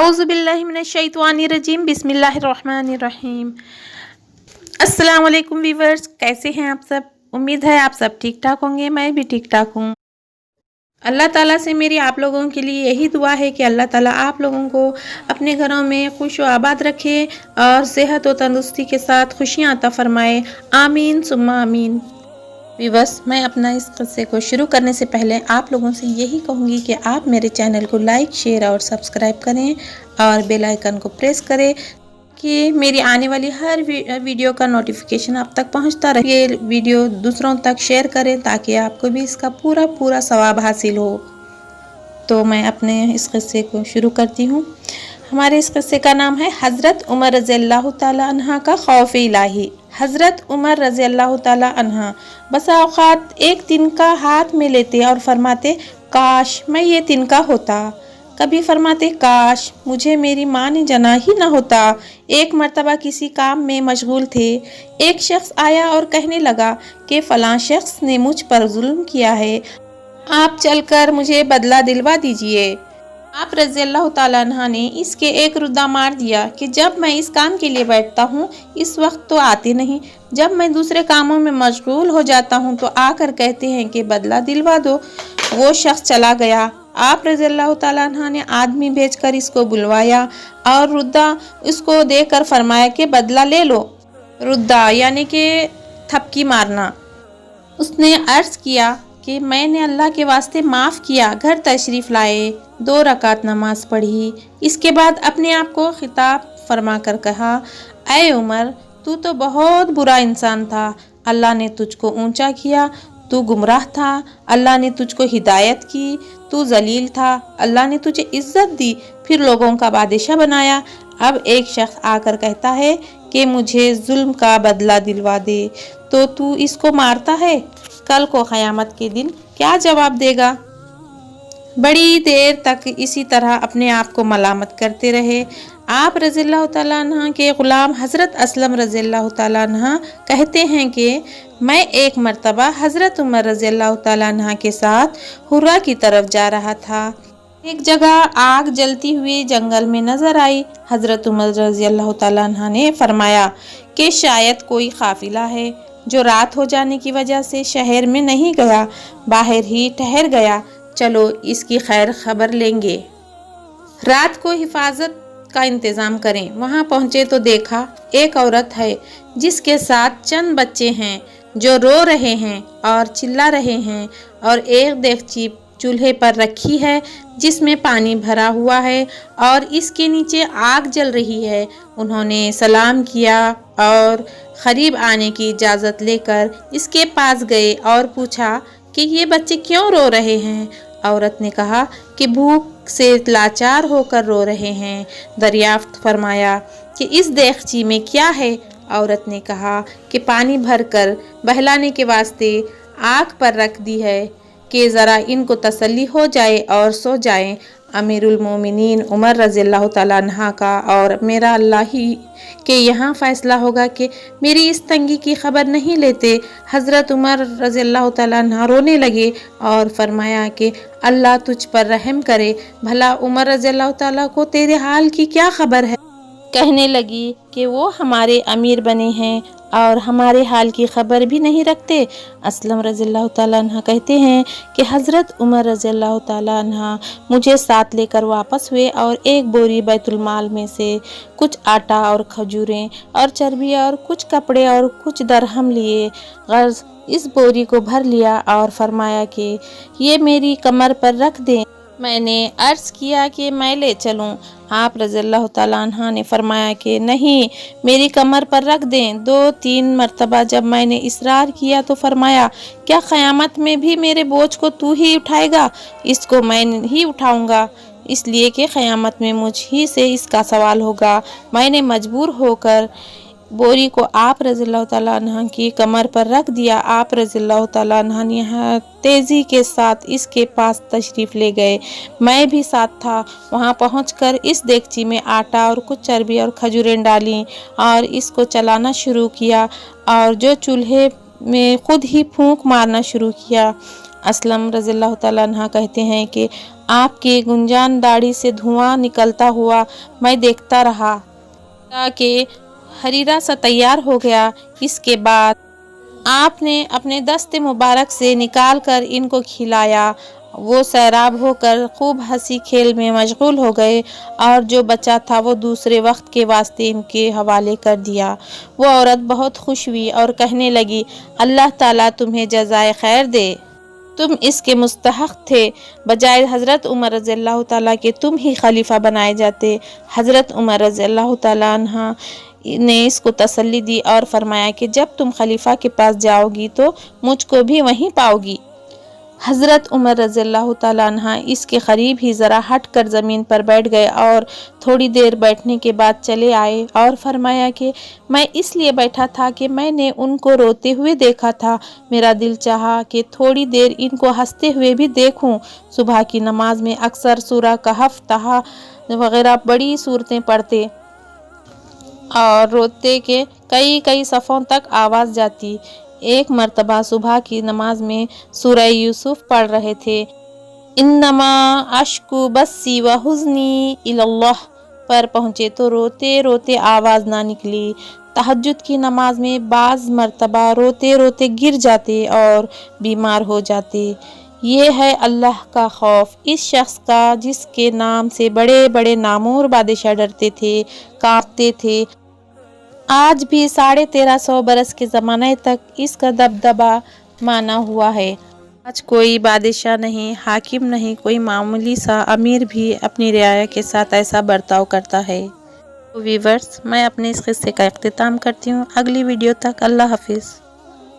औज़ुबिल्लाहिमिनश्शैतानिर्रजीम बिस्मिल्लाहिर्रहमानिर्रहीम। अस्सलाम वालेकुम वीवर्स, कैसे हैं आप सब? उम्मीद है आप सब ठीक ठाक होंगे। मैं भी ठीक ठाक हूँ। अल्लाह ताला से मेरी आप लोगों के लिए यही दुआ है कि अल्लाह ताला आप लोगों को अपने घरों में खुश व आबाद रखे और सेहत व तंदुरुस्ती के साथ खुशियाँ अता फरमाए। आमीन सुम्मा आमीन। वीवर्स, मैं अपना इस किस्से को शुरू करने से पहले आप लोगों से यही कहूँगी कि आप मेरे चैनल को लाइक, शेयर और सब्सक्राइब करें और बेल आइकन को प्रेस करें कि मेरी आने वाली हर वीडियो का नोटिफिकेशन आप तक पहुंचता रहे। ये वीडियो दूसरों तक शेयर करें ताकि आपको भी इसका पूरा सवाब हासिल हो। तो मैं अपने इस किस्से को शुरू करती हूँ। हमारे इस किस्से का नाम है हज़रत उमर रज़ियल्लाहु ताला अन्हा का खौफ इलाही। हज़रत उमर रज़ियल्लाहु ताला अन्हा बसा औक़ात एक तिनका हाथ में लेते और फरमाते, काश मैं ये तिनका होता। कभी फरमाते, काश मुझे मेरी माँ ने जना ही न होता। एक मर्तबा किसी काम में मशगूल थे। एक शख्स आया और कहने लगा कि फ़लाँ शख्स ने मुझ पर जुल्म किया है, आप चलकर मुझे बदला दिलवा दीजिए। आप रज़ियल्लाहु ताला अन्हा ने इसके एक रुद्दा मार दिया कि जब मैं इस काम के लिए बैठता हूँ इस वक्त तो आते नहीं, जब मैं दूसरे कामों में मशगूल हो जाता हूँ तो आकर कहते हैं कि बदला दिलवा दो। वो शख्स चला गया। आप रज़ियल्लाहु ताला अन्हा ने आदमी भेजकर इसको बुलवाया और रुद्दा इसको देकर फरमाया कि बदला ले लो। रुद्दा यानी कि थपकी मारना। उसने अर्ज़ किया कि मैंने अल्लाह के वास्ते माफ़ किया, घर तशरीफ़ लाए, 2 रकात नमाज पढ़ी। इसके बाद अपने आप को खिताब फरमा कर कहा, ऐ उमर, तू तो बहुत बुरा इंसान था, अल्लाह ने तुझको ऊंचा किया। तू गुमराह था, अल्लाह ने तुझको हिदायत की। तू जलील था, अल्लाह ने तुझे इज्जत दी, फिर लोगों का बादशाह बनाया। अब एक शख्स आकर कहता है कि मुझे जुल्म का बदला दिलवा दे, तो तू इसको मारता है। कल को क़यामत के दिन क्या जवाब देगा? बड़ी देर तक इसी तरह अपने आप को मलामत करते रहे। आप रज़ियल्लाहु ताला अन्हा के ग़ुलाम हज़रत असलम रज़ियल्लाहु ताला अन्हा कहते हैं कि मैं एक मर्तबा हज़रत उमर रज़ियल्लाहु ताला अन्हा के साथ हुर्रा की तरफ जा रहा था। एक जगह आग जलती हुई जंगल में नज़र आई। हज़रत उमर रज़ियल्लाहु ताला अन्हा ने फरमाया कि शायद कोई काफ़िला है जो रात हो जाने की वजह से शहर में नहीं गया, बाहर ही ठहर गया। चलो इसकी खैर खबर लेंगे, रात को हिफाजत का इंतज़ाम करें। वहाँ पहुँचे तो देखा एक औरत है जिसके साथ चंद बच्चे हैं जो रो रहे हैं और चिल्ला रहे हैं, और एक देगची चूल्हे पर रखी है जिसमें पानी भरा हुआ है और इसके नीचे आग जल रही है। उन्होंने सलाम किया और करीब आने की इजाज़त लेकर इसके पास गए और पूछा कि ये बच्चे क्यों रो रहे हैं। औरत ने कहा कि भूख से लाचार होकर रो रहे हैं। दरियाफ्त फरमाया कि इस देगची में क्या है? औरत ने कहा कि पानी भरकर बहलाने के वास्ते आग पर रख दी है कि ज़रा इनको तसल्ली हो जाए और सो जाएं। अमीरुल मोमिनीन उमर रज़ियल्लाहु ताला अन्हा का और मेरा अल्लाह ही के यहाँ फ़ैसला होगा कि मेरी इस तंगी की खबर नहीं लेते। हज़रत उमर रज़ियल्लाहु ताला अन्हा रोने लगे और फरमाया कि अल्लाह तुझ पर रहम करे, भला उमर रज़ियल्लाहु ताला को तेरे हाल की क्या खबर है? कहने लगी कि वो हमारे अमीर बने हैं और हमारे हाल की खबर भी नहीं रखते। असलम रज़ियल्लाहु ताला अन्हा कहते हैं कि हज़रत उमर रज़ियल्लाहु ताला अन्हा मुझे साथ लेकर वापस हुए और एक बोरी बैतुल माल में से कुछ आटा और खजूरें और चर्बी और कुछ कपड़े और कुछ दरहम लिए। गर्ज इस बोरी को भर लिया और फरमाया कि ये मेरी कमर पर रख दें। मैंने अर्ज़ किया कि मैं ले चलूं। आप रज़ियल्लाहु ताला अन्हा ने फरमाया कि नहीं, मेरी कमर पर रख दें। 2-3 मरतबा जब मैंने इसरार किया तो फरमाया, क्या क़यामत में भी मेरे बोझ को तू ही उठाएगा? इसको मैं ही उठाऊंगा, इसलिए कि क़यामत में मुझ ही से इसका सवाल होगा। मैंने मजबूर होकर बोरी को आप रज़ियल्लाहु ताला अन्हा की कमर पर रख दिया। आप रज़ियल्लाहु ताला अन्हा ने तेज़ी के साथ इसके पास तशरीफ़ ले गए। मैं भी साथ था। वहाँ पहुंचकर इस देगची में आटा और कुछ चर्बी और खजूरें डालीं और इसको चलाना शुरू किया और जो चूल्हे में खुद ही फूंक मारना शुरू किया। اسلم رضی اللہ تعالیٰ عنہ کہتے ہیں کہ آپ کی گنجان داڑھی سے دھواں نکلتا ہوا میں دیکھتا رہا تاکہ حریرہ سا تیار ہو گیا۔ اس کے بعد آپ نے اپنے دست مبارک سے نکال کر ان کو کھلایا۔ وہ سیراب ہو کر خوب ہنسی کھیل میں مشغول ہو گئے اور جو بچا تھا وہ دوسرے وقت کے واسطے ان کے حوالے کر دیا۔ وہ عورت بہت خوش ہوئی اور کہنے لگی، اللہ تعالیٰ تمہیں جزائے خیر دے، تم اس کے مستحق تھے، بجائے حضرت عمر رضی اللہ تعالیٰ کے تم ہی خلیفہ بنائے جاتے۔ حضرت عمر رضی اللہ تعالیٰ عنہ نے اس کو تسلی دی اور فرمایا کہ جب تم خلیفہ کے پاس جاؤ گی تو مجھ کو بھی وہیں پاؤ گی۔ حضرت عمر رضی اللہ تعالیٰ عنہ اس کے قریب ہی ذرا ہٹ کر زمین پر بیٹھ گئے اور تھوڑی دیر بیٹھنے کے بعد چلے آئے اور فرمایا کہ میں اس لیے بیٹھا تھا کہ میں نے ان کو روتے ہوئے دیکھا تھا، میرا دل چاہا کہ تھوڑی دیر ان کو ہنستے ہوئے بھی دیکھوں۔ صبح کی نماز میں اکثر سورہ کہف، طٰہٰ وغیرہ بڑی صورتیں پڑھتے اور روتے کے کئی صفوں تک آواز جاتی۔ ایک مرتبہ صبح کی نماز میں سورہ یوسف پڑھ رہے تھے، انما اشکو بثی وحزنی الی اللہ پر پہنچے تو روتے روتے آواز نہ نکلی۔ تہجد کی نماز میں بعض مرتبہ روتے روتے گر جاتے اور بیمار ہو جاتے۔ یہ ہے اللہ کا خوف اس شخص کا جس کے نام سے بڑے بڑے نامور بادشاہ ڈرتے تھے، کانپتے تھے۔ آج بھی 1350 برس کے زمانے تک اس کا دبدبہ مانا ہوا ہے۔ آج کوئی بادشاہ نہیں، حاکم نہیں، کوئی معمولی سا امیر بھی اپنی رعایا کے ساتھ ایسا برتاؤ کرتا ہے۔ تو ویورز، میں اپنے اس قصے کا اختتام کرتی ہوں۔ اگلی ویڈیو تک اللہ حافظ۔